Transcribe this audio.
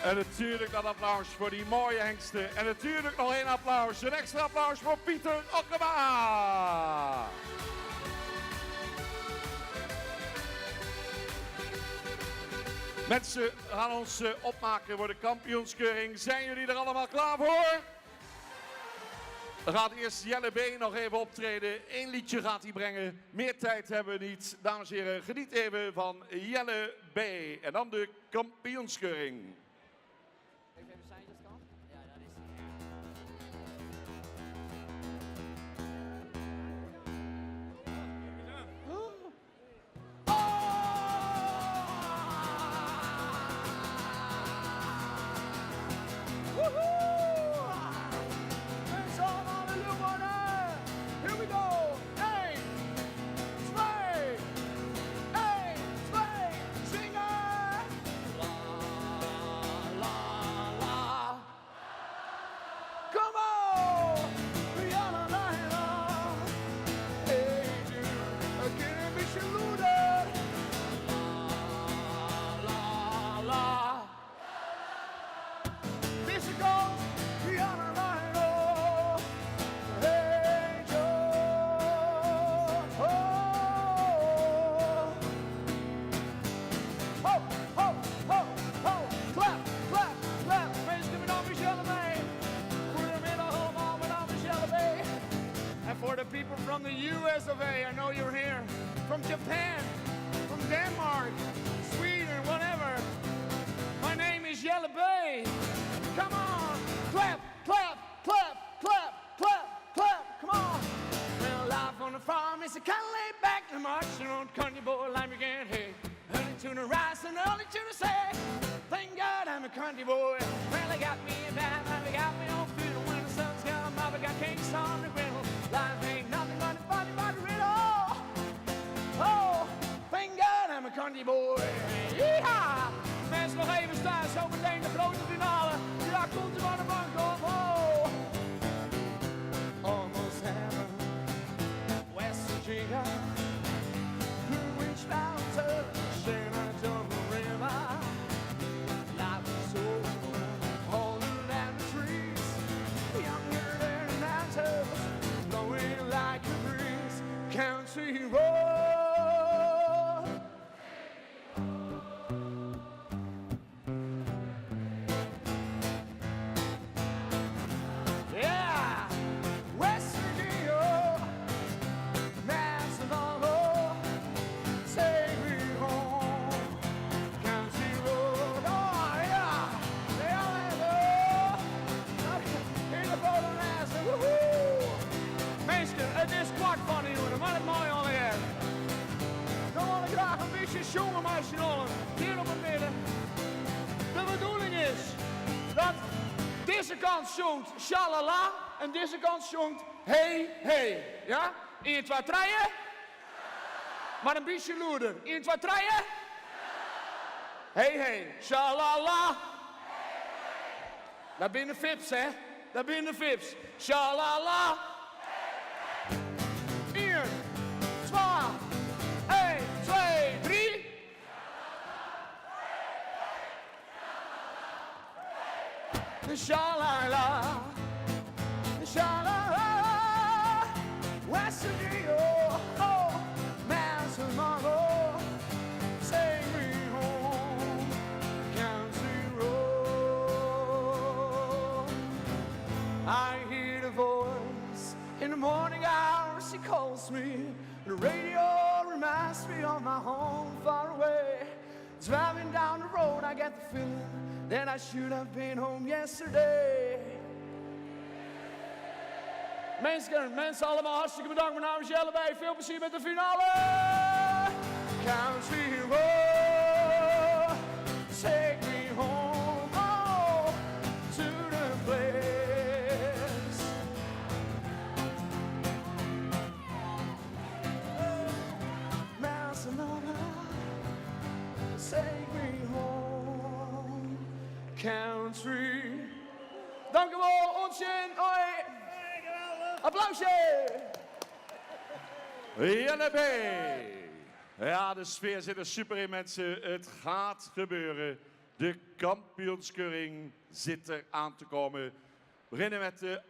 En natuurlijk dat applaus voor die mooie hengsten. En natuurlijk nog één applaus. Een extra applaus voor Pieter Okkema. Mensen gaan ons opmaken voor de kampioenskeuring. Zijn jullie er allemaal klaar voor? Dan gaat eerst Jelle B. nog even optreden. Eén liedje gaat hij brengen. Meer tijd hebben we niet. Dames en heren, geniet even van Jelle B. En dan de kampioenskeuring. Even zijn dat kan? Ja, dat is for the people from the US of A. I know you're here. From Japan, from Denmark, Sweden, whatever. My name is Jelle B. Come on, clap, clap, clap, clap, clap, clap, come on. Well, life on the farm is a kind of laid back and marching on country boy like me again. Hey, early to the rise and early to the set. Thank God I'm a country boy. Well, they got me in bad, they got me on food. And when the sun's come up, I got cakes on the griddle. Life ain't nothing but a funny but a riddle. Oh, thank God I'm a country boy. Yeehaw! Mensen nog even staan, zo meteen de grote finale. Ja, komt er van de bank op. Oh. Almost heaven, West Virginia. Blue Ridge Mountains, Shenandoah River. Life is so older than the trees, younger than the mountains, blowing like a breeze. Country road. Yeah, West Virginia, Massachusetts, take me home. Country road, oh yeah, they all have in the boat and ass, woohoo! Mensen, het is kwart van uur, maar het mooi alweer. Dan wil ik graag een beetje zongen met z'n allen, hier op het midden. De bedoeling is dat deze kant zongt shalala en deze kant zongt hey hey. Ja? 1, 2, 3. Maar een beetje loerder. 1, 2, 3. Hey hey, shalala. Dat binnen fips, hè? Dat binnen fips. Shalala. 1, 2, 1, 2, 3. Shalala, shalala, West Virginia, oh, Massachusetts, take me home, country road. I hear the voice in the morning hours, she calls me. The radio reminds me of my home far away. Driving down the road, I get the feeling that I should have been home yesterday. Mensen allemaal hartstikke bedankt. Mijn naam is Jelle B. Veel plezier met de finale. Country road, take me home, oh, to the place. Barcelona, take me home. Country. Dank u wel, Onzin. Hoi. Applausje. Jelle B. Ja, de sfeer zit er super in, mensen. Het gaat gebeuren. De kampioenskeuring zit er aan te komen. We beginnen met de